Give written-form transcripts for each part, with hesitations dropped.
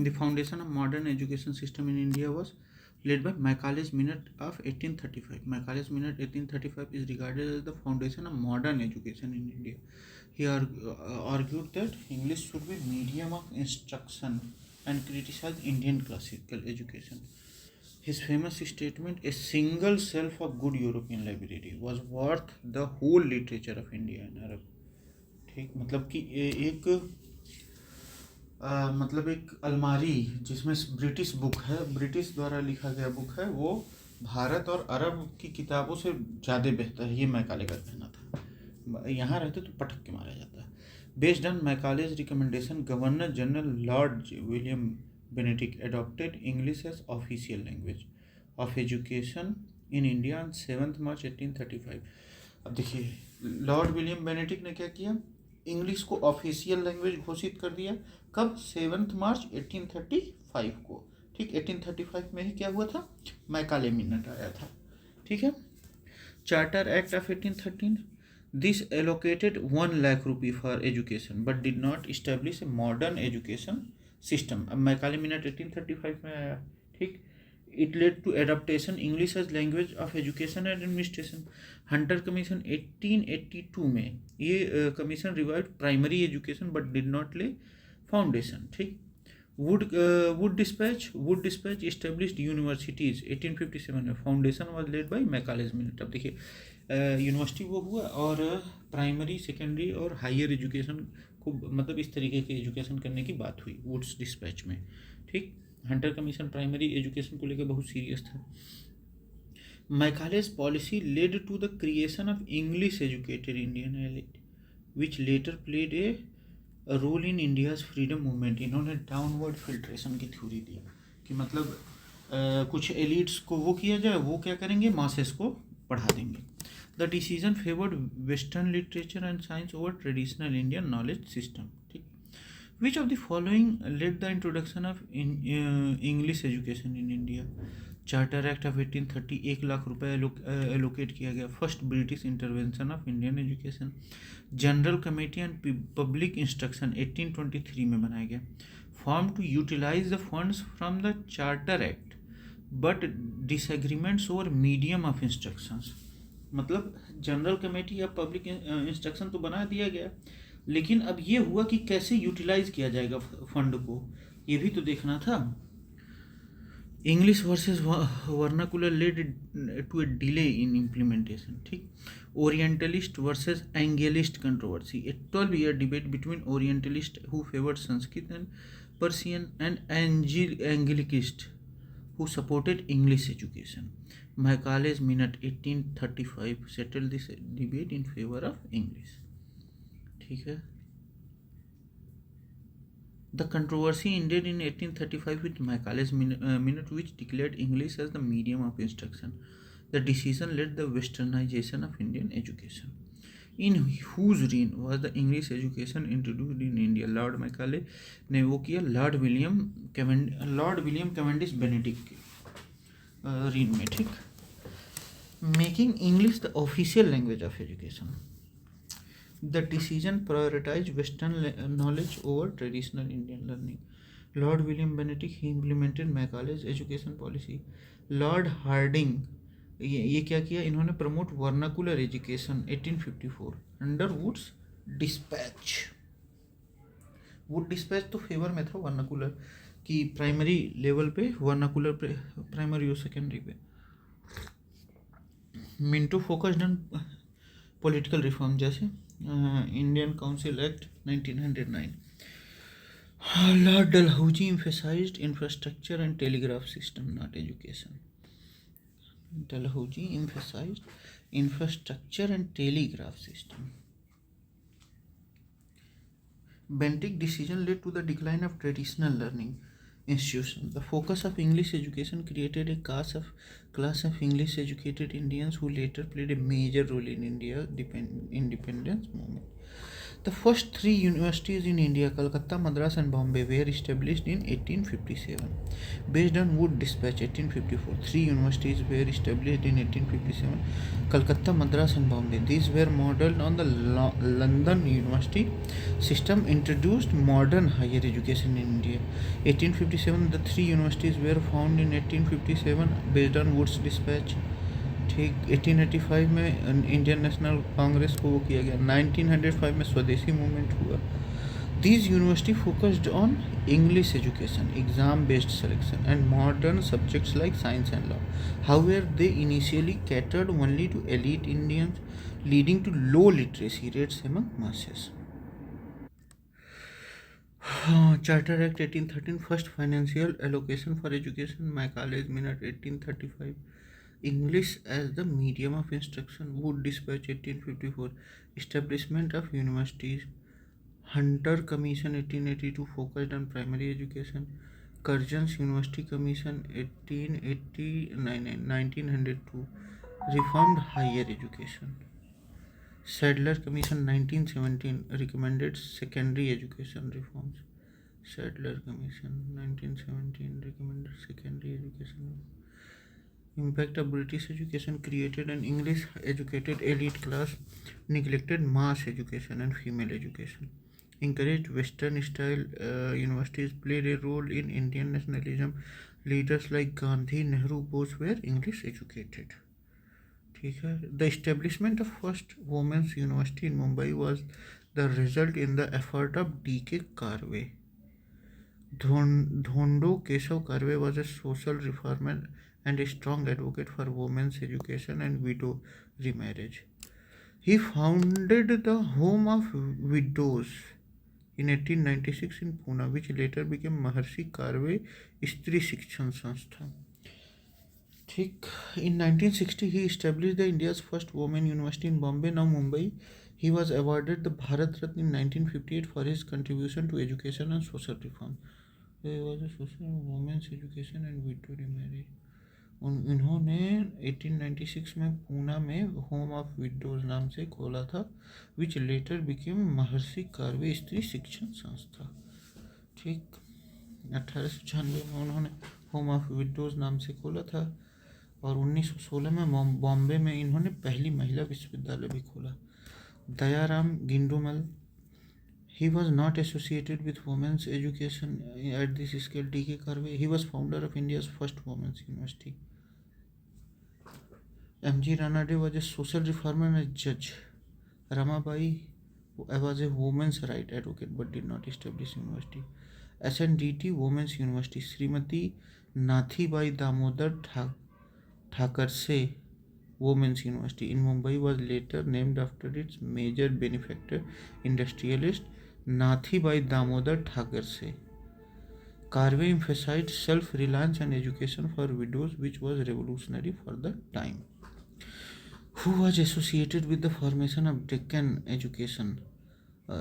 The foundation of modern education system in India was laid by Macaulay's Minute of 1835. Macaulay's Minute 1835 is regarded as the foundation of modern education in India. He argued that English should be medium of instruction and criticized Indian classical education. His famous statement, "A single shelf of good European library was worth the whole literature of India and Arab." ठीक, मतलब कि एक अलमारी जिसमें British book है, British द्वारा लिखा गया बुक है, वो भारत और अरब की किताबों से ज़्यादा बेहतर है, ये मैकाले का कहना था। यहाँ रहते तो पटक के मारा जाता है। Based on Macaulay's recommendation, governor general lord William Benedict adopted English as official language of education in India on 7 March 1835। अब देखिए, लॉर्ड विलियम बेनेडिक्ट ने क्या किया, इंग्लिश को ऑफिशियल लैंग्वेज घोषित कर दिया। कब? 7 मार्च 1835 को। ठीक, 1835 में ही क्या हुआ था, मैकाले मिनट आया था। ठीक है। Charter act of 1813, this allocated 1 lakh rupee for education but did not establish a modern education system. अब मैकाले मिनट 1835 में आया। ठीक, it led to adaptation English as language of education and administration. Hunter commission 1882 में, ये commission revive primary education but did not lay foundation. ठीक, Wood dispatch established universities 1857 में। Foundation was laid by Macaulay's minute. अब देखिए, university वो हुआ और primary, secondary और हायर एजुकेशन को, मतलब इस तरीके की एजुकेशन करने की बात हुई वुड्स डिस्पैच में। ठीक, हंटर कमीशन प्राइमरी एजुकेशन को लेकर बहुत सीरियस था। Macaulay's policy led to the creation of English educated Indian elite which later played a role in India's freedom movement. इन्होंने डाउनवर्ड फिल्ट्रेशन की थ्योरी दी कि मतलब कुछ एलिट्स को वो किया जाए, वो क्या करेंगे, मासेस को पढ़ा देंगे। The decision favoured western literature and science over traditional Indian knowledge system. ठीक, which of the following led the introduction of English education in India. Charter act of 1830, 1 lakh रुपए एलोकेट किया गया। First British intervention of Indian education. General committee and public instruction 1823 में बनाया गया। Form to utilise the funds from the charter act but disagreements over medium of instructions. मतलब general committee या public instruction तो बना दिया गया, लेकिन अब ये हुआ कि कैसे यूटिलाइज किया जाएगा फंड को, ये भी तो देखना था। English versus vernacular led to a delay in implementation. ठीक, orientalist versus anglicist controversy. A 12-year debate between orientalist who favoured Sanskrit and Persian and anglicist who supported English education. Macaulay's Minute 1835 settled this debate in favor of English. ठीक है। The controversy ended in 1835 with Macaulay's Minute which declared English as the medium of instruction. The decision led the westernization of Indian education. In whose reign was the English education introduced in India? Lord Macaulay ने वो किया, lord William Cavendish Benedict के reign में। ठीक, making English the official language of education. The decision prioritise western knowledge over traditional Indian learning. Lord William Benedict ही implemented Macaulay's education policy. Lord Hardinge, ये क्या किया इन्होंने, promote vernacular education 1854 under Wood's dispatch. Wood dispatch तो favour में था vernacular की, primary level पे वर्नाकुलर पे, प्राइमरी और सेकेंडरी पे। Minto focused on political reform, जैसे Indian council act 1909। Lord Dalhousie emphasized infrastructure and telegraph system, not education. Dalhousie emphasized infrastructure and telegraph system. Bentinck's decision led to the decline of traditional learning institutions. The focus of English education created a class of English educated Indians who later played a major role in India's independence movement. The first three universities in India, Calcutta, Madras, and Bombay, were established in 1857. Based on Wood Dispatch 1854, three universities were established in 1857, Calcutta, Madras, and Bombay. These were modeled on the London University system, introduced modern higher education in India. 1857, the three universities were founded in 1857 based on Wood's Dispatch. ठीक 1885 में Indian national Congress को वो किया गया. 1905 में स्वदेशी movement हुआ. These university focused on English education, exam-based selection, and modern subjects like science and law. However, they initially catered only to elite Indians, leading to low literacy rates among masses. Charter Act 1813, first financial allocation for education, Macaulay's Minute 1835. English as the medium of instruction, Wood Dispatch 1854. Establishment of universities, Hunter Commission 1882, focused on primary education. Curzon's University Commission 1902, reformed higher education. Sadler Commission 1917, recommended secondary education reforms. Sadler Commission 1917 recommended secondary education. Impact of British education, created an English educated elite class, neglected mass education and female education. Encouraged Western style universities, played a role in Indian nationalism. Leaders like Gandhi, Nehru, Bose were English educated. The establishment of first women's university in Mumbai was the result in the effort of D.K. Karve. Dhondo Keshav Karve was a social reformer and a strong advocate for women's education and widow remarriage. He founded the Home of Widows in 1896 in Pune, which later became Maharshi Karve Stri Shikshan Sanstha. In 1960, he established the India's first women university in Bombay, now Mumbai. He was awarded the Bharat Ratna in 1958 for his contribution to education and social reform. He was a social women's education and widow remarriage. इन्होंने 1896 में पूना में home of widows नाम से खोला था, विच letter became महर्षि कार्वे स्त्री शिक्षण संस्था. 1896 में उन्होंने होम ऑफ विडोज नाम से खोला था और 1916 में बॉम्बे में इन्होंने पहली महिला विश्वविद्यालय भी खोला. Dayaram Gidumal, he was not associated with women's education at this scale. D.K. Karve, he was founder of India's first women's university. M.G. Ranade was a social reformer and a judge. Ramabai was a women's right advocate but did not establish university. SNDT Women's University. Srimati Nathibai Damodar Thakarse Women's University in Mumbai was later named after its major benefactor, industrialist Nathibai Damodar Thakarse. Karve emphasized self-reliance and education for widows, which was revolutionary for the time. Who was associated with the formation of Deccan Education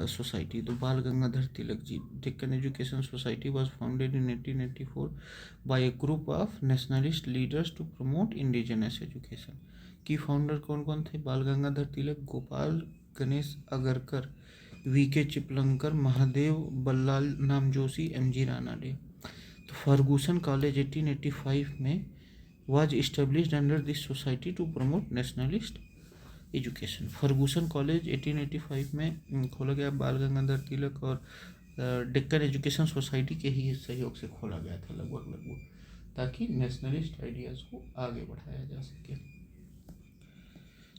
Society? The Bal Gangadhar Tilak ji. Deccan Education Society was founded in 1884 by a group of nationalist leaders to promote indigenous education. की founder कौन कौन थे? बाल गंगाधर तिलक, Gopal Ganesh Agarkar, VK चिपलंकर, Mahadev Ballal नाम Joshi, MG Ranade. तो Ferguson college 1885 में was established under this society to promote nationalist education. Ferguson college 1885 में खोला गया, बाल गंगाधर तिलक और डेक्कन एजुकेशन सोसाइटी के ही सहयोग से खोला गया था लगभग, ताकि नेशनलिस्ट आइडियाज़ को आगे बढ़ाया जा सके.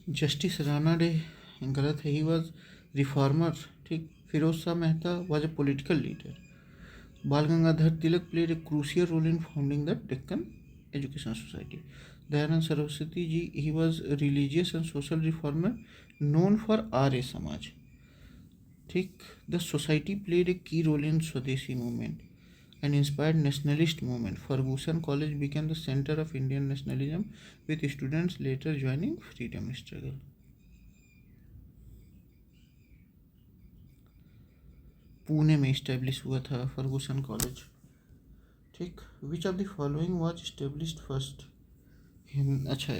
जस्टिस रानाडे गलत है, he was reformer. Firoz Shah Mehta was a political leader. Bal Gangadhar Tilak played a crucial role in founding the Deccan education society. Dayanand Saraswati ji, he was religious and social reformer known for Arya Samaj. The society played a key role in Swadeshi movement and inspired nationalist movement. Fergusson College became the center of Indian nationalism, with students later joining freedom struggle. Pune में establish हुआ था Ferguson college. Which of the following was established first? अच्छा,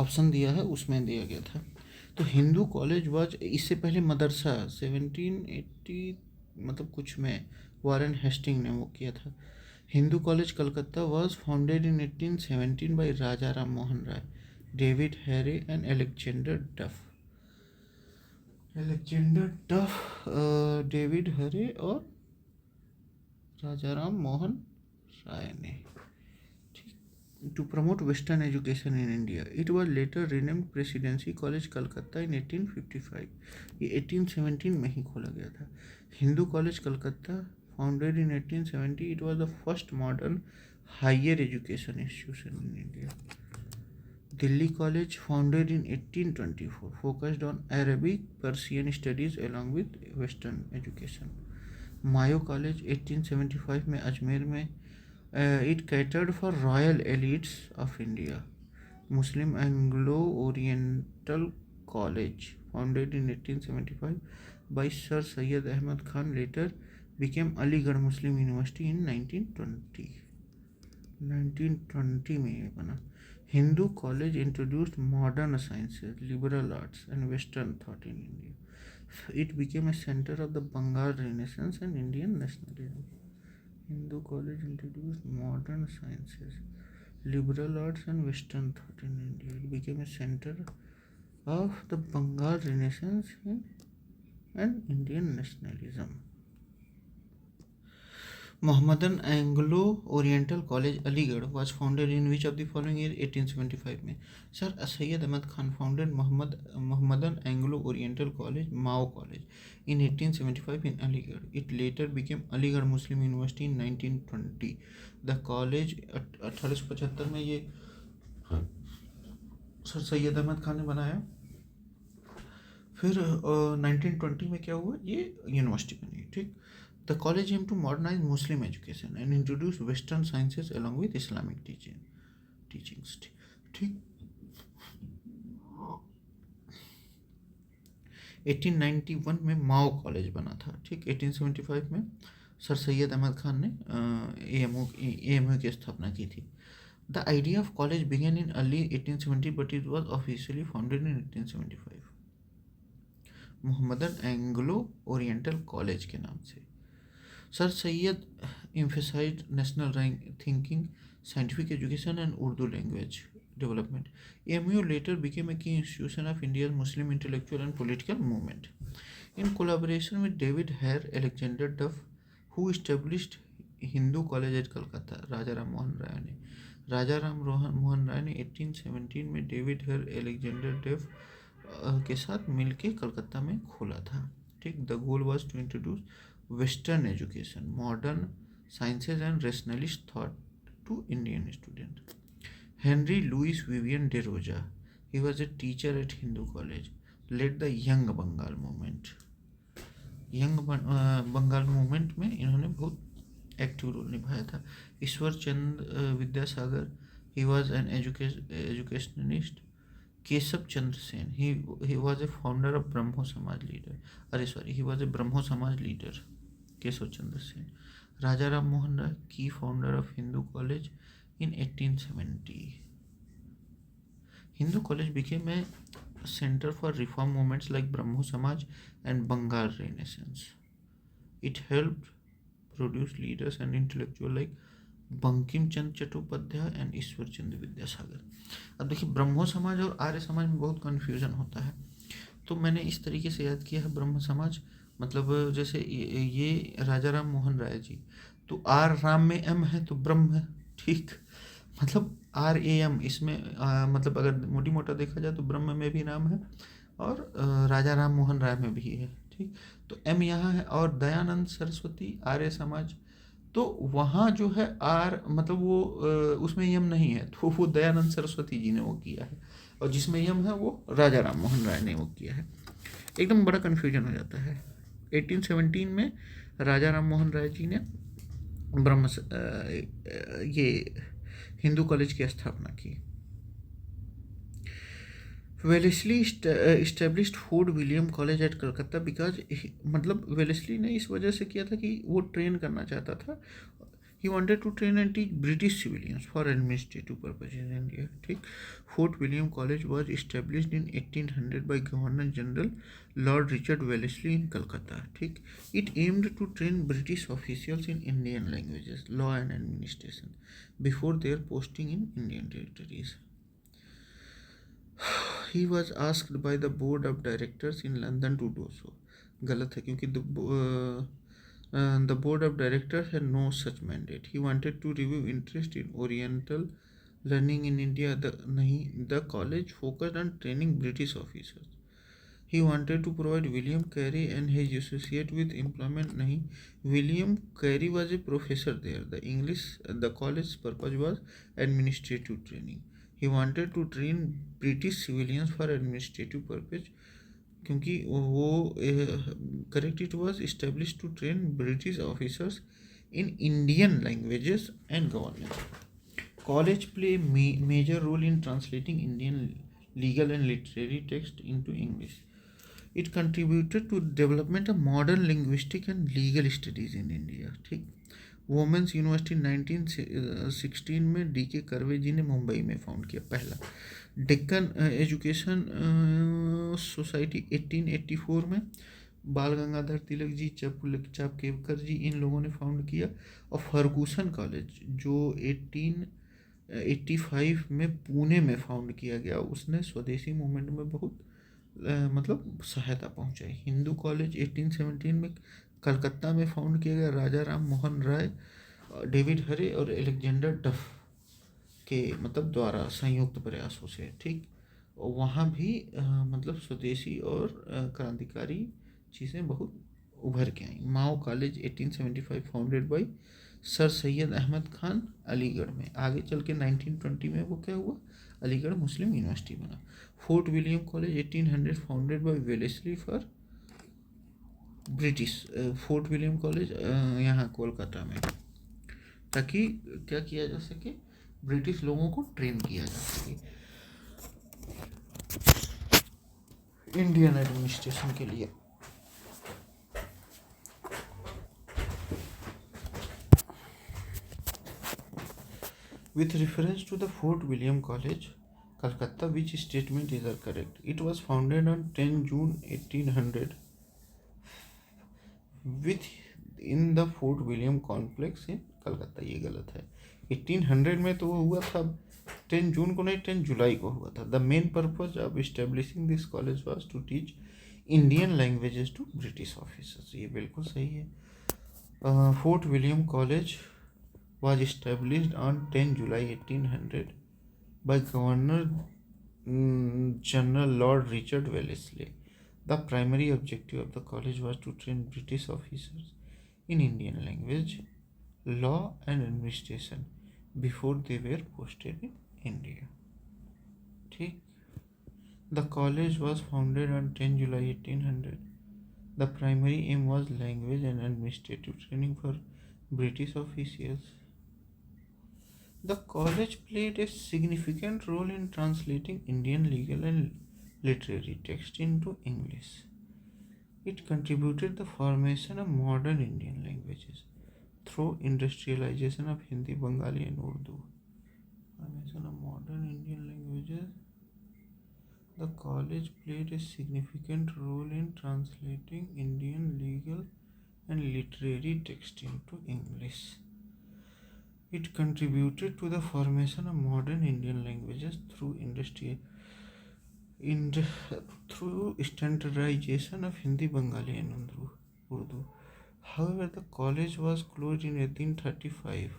option दिया है, उसमें दिया गया था. तो हिंदू कॉलेज वाज, इससे पहले मदरसा 1780 मतलब कुछ में वारेन हेस्टिंग ने वो किया था। Hindu college Calcutta was founded in 1817 by Raja Ram Mohan Roy, David Hare and Alexander Duff, David Hare और राजा राम मोहन राय ने, to promote Western education in India. It was later renamed Presidency College Calcutta in 1855. ये 1817 में ही खोला गया था। Hindu college Calcutta founded in 1870. It was the first modern higher education institution in India. Delhi College founded in 1824 focused on Arabic Persian studies along with Western education. Mayo College 1875 में अजमेर में, it catered for royal elites of India. Muslim Anglo-Oriental College founded in 1875 by Sir Syed Ahmad Khan later became Aligarh Muslim University in 1920. 1920 में ये बना। Hindu College introduced modern sciences, liberal arts and Western thought in India. It became a center of the Bengal Renaissance and Indian nationalism. Hindu College introduced modern sciences, liberal arts and Western thought in India. It became a center of the Bengal Renaissance and Indian nationalism. Mohammedan Anglo-Oriental College, Aligarh was founded in which of the following year? 1875 में Sir Syed Ahmad Khan founded Mohammedan Anglo-Oriental College, Mao College, in 1875 in Aligarh. It later became Aligarh Muslim University in 1920. The college 1875 में ये sir Syed Ahmad Khan ने बनाया। फिर 1920 में क्या हुआ, ये यूनिवर्सिटी बनी। ठीक, The college aimed to modernize Muslim education and introduce Western sciences along with Islamic teachings. ठीक, 1891 में माओ कॉलेज बना था। ठीक, 1875 में सर सैयद अहमद खान ने AMU की स्थापना की थी। The idea of college began in early 1870 but it was officially founded in 1875. Mohammedan Anglo Oriental college के नाम से। Sir Syed emphasized national thinking, scientific education and Urdu language development. AMU later became a key institution of India's Muslim intellectual and political movement. In collaboration with David Hare, Alexander Duff, who established Hindu College at Calcutta, Raja Ram Mohan Rai ने 1817 में David Hare, Alexander डफ के साथ मिलके कलकत्ता में खोला था। ठीक, the goal was to introduce Western education, modern sciences and rationalist thought to Indian students. Henry Louis Vivian de Roja, he was a teacher at Hindu College, led the Young Bengal movement. Bengal movement में इन्होंने बहुत active role निभाया था। Ishwar Chandra Vidyasagar, he was an educationist. Keshav Chandra Sen, he was a founder of Brahmo Samaj leader, he was a Brahmo Samaj leader, Keshav Chandra Sen. Raja Ram Mohan Roy, key founder of Hindu college in 1870. Hindu College became a center for reform movements like Brahmo Samaj and Bengal Renaissance. It helped produce leaders and intellectuals like Bankim Chandra Chattopadhyay and Ishwar Chandra Vidyasagar. अब देखिए, ब्रह्मो समाज और आर्य समाज में बहुत confusion होता है, तो मैंने इस तरीके से याद किया है। ब्रह्म समाज मतलब जैसे ये राजा राम मोहन राय जी, तो आर राम में एम है तो ब्रह्म है। ठीक, मतलब RAM इसमें मतलब अगर मोटी मोटा देखा जाए तो ब्रह्म में भी राम है और राजा राम मोहन राय में भी है। ठीक, तो M यहाँ है। और दयानंद सरस्वती आर्य समाज, तो वहाँ जो है आर मतलब वो उसमें यम नहीं है, तो वो दयानंद सरस्वती जी ने वो किया है, और जिसमें यम है वो राजा राम मोहन राय ने वो किया है। एकदम बड़ा कन्फ्यूजन हो जाता है। 1817 में राजा राम मोहन राय जी ने ये हिंदू कॉलेज की स्थापना की। Wellesley established fort William college eight Calcutta because मतलब वेलेस्ली ने इस वजह से किया था कि वो ट्रेन करना चाहता था। He wanted to train and teach British civilians for administrative purposes in India. ठीक. Fort William College was established in 1800 by Governor General Lord Richard Wellesley in Calcutta. ठीक. It aimed to train British officials in Indian languages, law and administration before their posting in Indian territories. He was asked by the board of directors in London to do so. गलत है क्योंकि the board of directors had no such mandate. He wanted to review interest in Oriental learning in India. The college focused on training British officers. He wanted to provide William Carey and his associate with employment. William Carey was a professor there. The college's purpose was administrative training. He wanted to train British civilians for administrative purpose. क्योंकि वो correct it was establish to train British officers in Indian languages and government. College play major role in translating Indian legal and literary text into English. It contributed to development of modern linguistic and legal studies in India. ठीक. Women's university 1916 में DK. Curve जी ने मुंबई में found किया पहला. Deccan education society 1884 में बाल गंगाधर तिलक जी, चापकेकर जी, इन लोगों ने फाउंड किया. और फर्गूसन कॉलेज जो 1885 में पुणे में फाउंड किया गया, उसने स्वदेशी मूवमेंट में बहुत मतलब सहायता पहुंचाई. हिंदू कॉलेज 1817 में कलकत्ता में फाउंड किया गया. राजा राम मोहन राय, डेविड हरे और एलेक्जेंडर डफ के मतलब द्वारा संयुक्त प्रयासों से. ठीक. और वहाँ भी मतलब स्वदेशी और क्रांतिकारी चीज़ें बहुत उभर के आई. माओ college 1875 founded by sir Syed Ahmad Khan Aligarh में. आगे चल के 1920 में वो क्या हुआ, अलीगढ़ मुस्लिम यूनिवर्सिटी बना. Fort William college 1800 founded by Wellesley for British. Fort William college यहाँ कोलकाता में, ताकि क्या किया जा सके, ब्रिटिश लोगों को ट्रेन किया जा सके इंडियन एडमिनिस्ट्रेशन के लिए. With reference to the Fort William College, Calcutta, which statement is correct? It was founded on 10 June 1800 in the Fort William complex in Calcutta. ये गलत है. 1800 में तो हुआ था, 10 जून को नहीं, 10 जुलाई को हुआ था. The main purpose of establishing this college was to teach Indian languages to British officers. ये बिल्कुल सही है. Fort William College was established on 10 July 1800 by Governor General Lord Richard Wellesley. The primary objective of the college was to train British officers in Indian language, law and administration before they were posted in India. ठीक. The college was founded on 10 July 1800. The primary aim was language and administrative training for British officials. The college played a significant role in translating Indian legal and literary text into English. It contributed the formation of modern Indian languages through industrialization of Hindi, Bengali and Urdu. Formation of modern Indian languages. The college played a significant role in translating Indian legal and literary text into English. It contributed to the formation of modern Indian languages through standardization of Hindi, Bengali and Urdu. However, the college was closed in 1835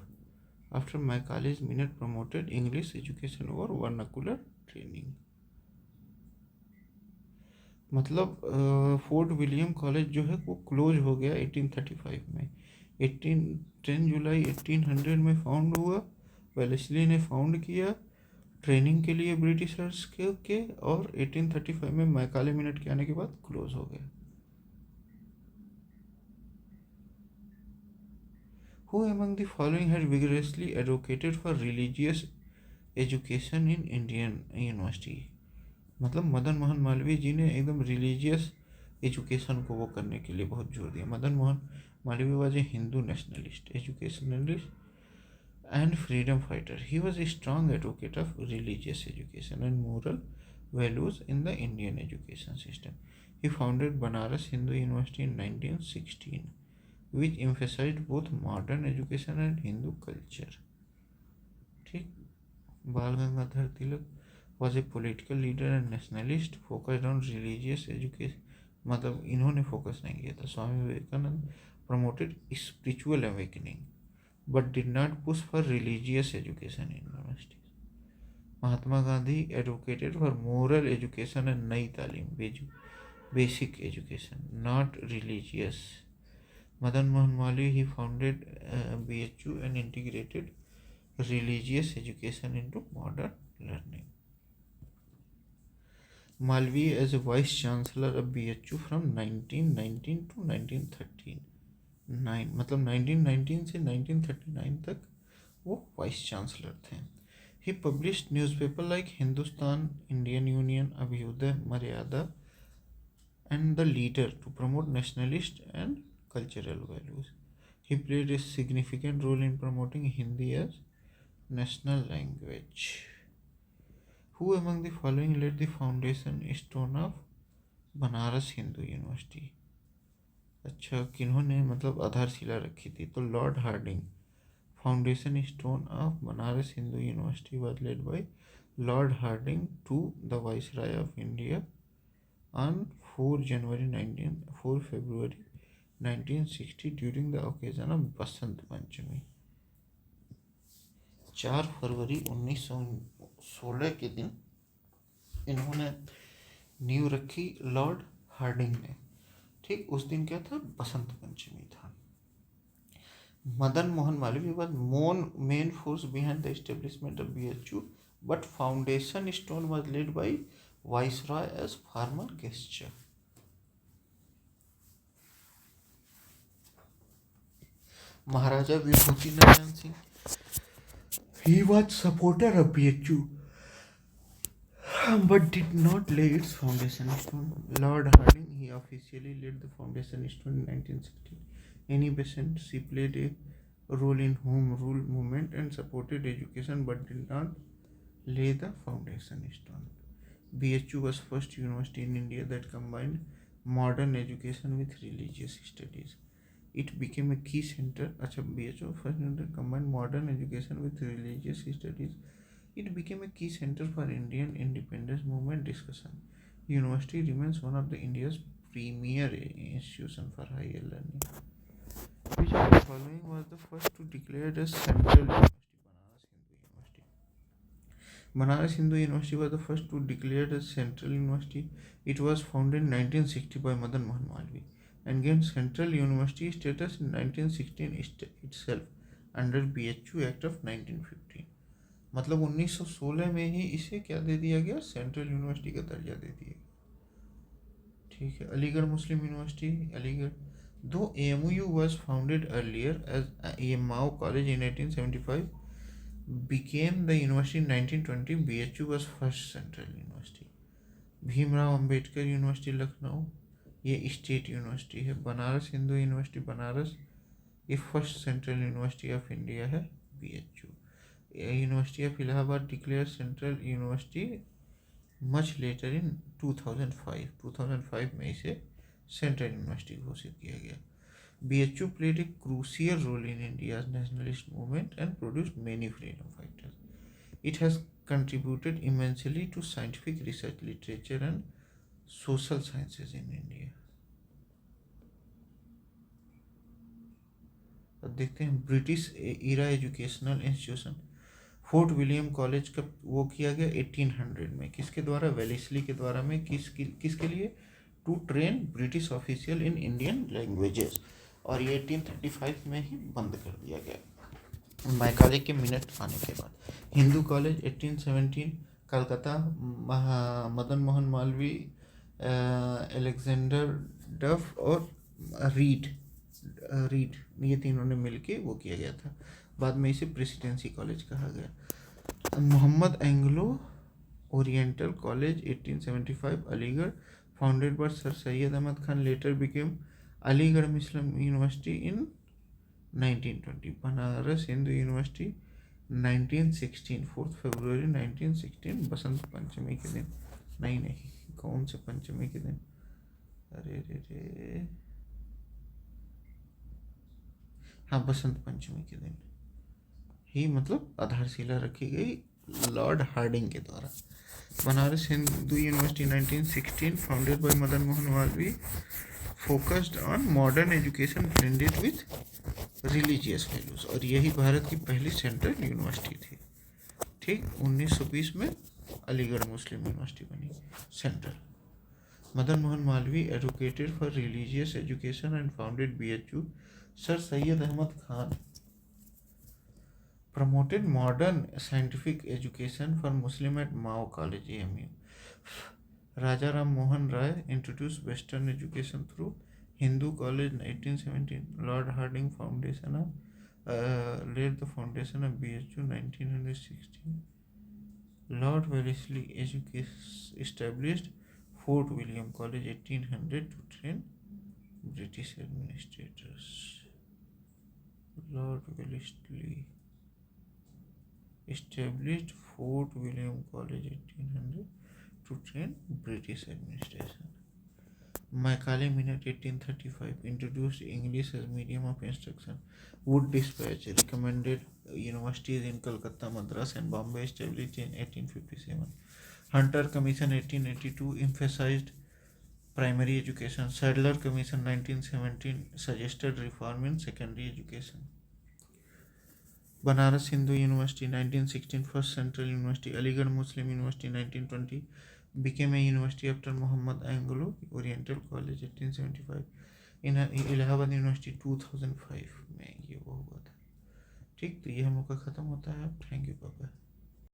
after Macaulay's Minute promoted English education over vernacular training. मतलब fort William college जो है वो close हो गया 1835 में. 10 जुलाई 1800 में found हुआ. Wellesley ने फाउंड किया ट्रेनिंग के लिए ब्रिटिशर्स के और 1835 में मैकाले मिनट के आने के बाद क्लोज हो गया. Who among the following had vigorously advocated for religious education in Indian University? मतलब मदन मोहन मालवीय जी ने एकदम रिलीजियस एजुकेशन को वो करने के लिए बहुत जोर दिया. Madan Mohan Malviya was a Hindu nationalist, educationalist and freedom fighter. He was a strong advocate of religious education and moral values in the Indian education system. He founded Banaras Hindu University in 1916, which emphasized both modern education and Hindu culture. ठीक. बाल गंगाधर तिलक was a political leader and nationalist focused on religious education. मतलब इन्होंने focus नहीं किया था. Swami Vivekananda promoted spiritual awakening but did not push for religious education in universities. Mahatma Gandhi advocated for moral education and नई तालीम, basic education, not religious. Madan Mohan Malviya, he founded BHU and integrated religious education into modern learning. Malviya as a vice chancellor of BHU from 1919 to 1939, मतलब 1919 से 1939 तक वो vice chancellor थे. He published newspapers like Hindustan, Indian Union, Abhyuday, Maryada, and The Leader to promote nationalist and cultural values. He played a significant role in promoting Hindi as national language. Who among the following laid the foundation stone of Banaras Hindu University? अच्छा, किन्होंने मतलब आधारशिला रखी थी? तो Lord Hardinge. Foundation stone of Banaras Hindu University was laid by Lord Hardinge two the viceroy of India on 4 February 1960 during the occasion of Basant Panchami. 4 फरवरी 1916 के दिन इन्होंने नींव रखी लॉर्ड हार्डिंग ने. ठीक, उस दिन क्या था? बसंत पंचमी था. Madan Mohan Malviya was main force behind the establishment of BHU, but foundation stone was laid by Viceroy as formal gesture. Maharaja Vibhuti Narayan Singh, he was supporter of BHU but did not lay its foundation stone. Lord Hardinge, he officially laid the foundation stone in 1916. Annie Besant, she played a role in Home Rule movement and supported education but did not lay the foundation stone. BHU was first university in India that combined modern education with religious studies. It became a key center. अच्छा, BHU first that combined modern education with religious studies. It became a key center for Indian independence movement discussion. University remains one of the India's premier institution for higher learning. Which of the following was the first to declare as central university? Banaras Hindu University was the first to declare as central university. It was founded in 1960 by Madan Mohan Malviya and gained central university status in 1916 itself under BHU Act of 1915. मतलब 1916 में ही इसे क्या दे दिया गया? Central university का दर्जा दे दिया. ठीक है. अलीगढ़ मुस्लिम university, Aligarh. Though AMU was founded earlier as Mao College in 1875, became the university in 1920. BHU was first central university. Bhimrao Ambedkar university Lucknow, ये स्टेट यूनिवर्सिटी है. बनारस हिंदू यूनिवर्सिटी बनारस, ये first central university of India है. BHU. University of Allahabad declare central university much later in 2005 में इसे central university घोषित किया गया. BHU played a crucial role in India's nationalist movement and produced many freedom fighters. It has contributed immensely to scientific research, literature and social sciences in India. अब देखते हैं British era educational institution. Fort William college का वो किया गया 1800 में. किसके द्वारा? वेलेस्ली के द्वारा. में किसके लिए? To train British official in Indian languages. और ये 1835 में ही बंद कर दिया गया मैकाले के मिनट आने के बाद. हिंदू कॉलेज 1817 कलकत्ता. मदन मोहन मालवीय, अलेक्जेंडर डफ और रीड ये तीनों ने मिलके वो किया गया था. बाद में इसे प्रेसिडेंसी कॉलेज कहा गया. Mohammed Anglo Oriental College 1875 Aligarh, founded by sir Syed Ahmad Khan, later became Aligarh Muslim University in 1920. Banaras Hindu University 1916, 4 फरवरी 1916, बसंत पंचमी के दिन। नहीं, कौन से पंचमी के दिन? अरे रे रे, हाँ, बसंत पंचमी के दिन ही मतलब आधारशिला रखी गई लॉर्ड हार्डिंग के द्वारा। Banaras Hindu University 1916, founded by Madan Mohan Malviya, focused on modern education blended with religious values, और यही भारत की पहली सेंट्रल यूनिवर्सिटी थी। ठीक, 1920 में अलीगढ़ मुस्लिम यूनिवर्सिटी बनी central. Madan Mohan Malviya advocated for religious education and founded BHU। Sir Syed Ahmad Khan promoted modern scientific education for Muslim at Mao College, AMU. Raja Ram Mohan Rai introduced Western education through Hindu College 1817. Lord Hardinge laid the foundation of BHU 1916. Lord Wellesley established Fort William College 1800 to train British administrators. Lord Wellesley established Fort William College 1800 to train British administration. Macaulay Minute 1835 introduced English as medium of instruction. Wood Dispatch recommended universities in Calcutta, Madras and Bombay established in 1857. Hunter Commission 1882 emphasized primary education. Sadler Commission 1917 suggested reform in secondary education. Banaras Hindu University 1916, first Central University. Aligarh Muslim University 1920 became a university after Muhammad Anglo Oriental College 1875. In Allahabad university 2005 में ये वो हुआ था। ठीक, तो ये हम लोग का ख़त्म होता है। Thank you, bye.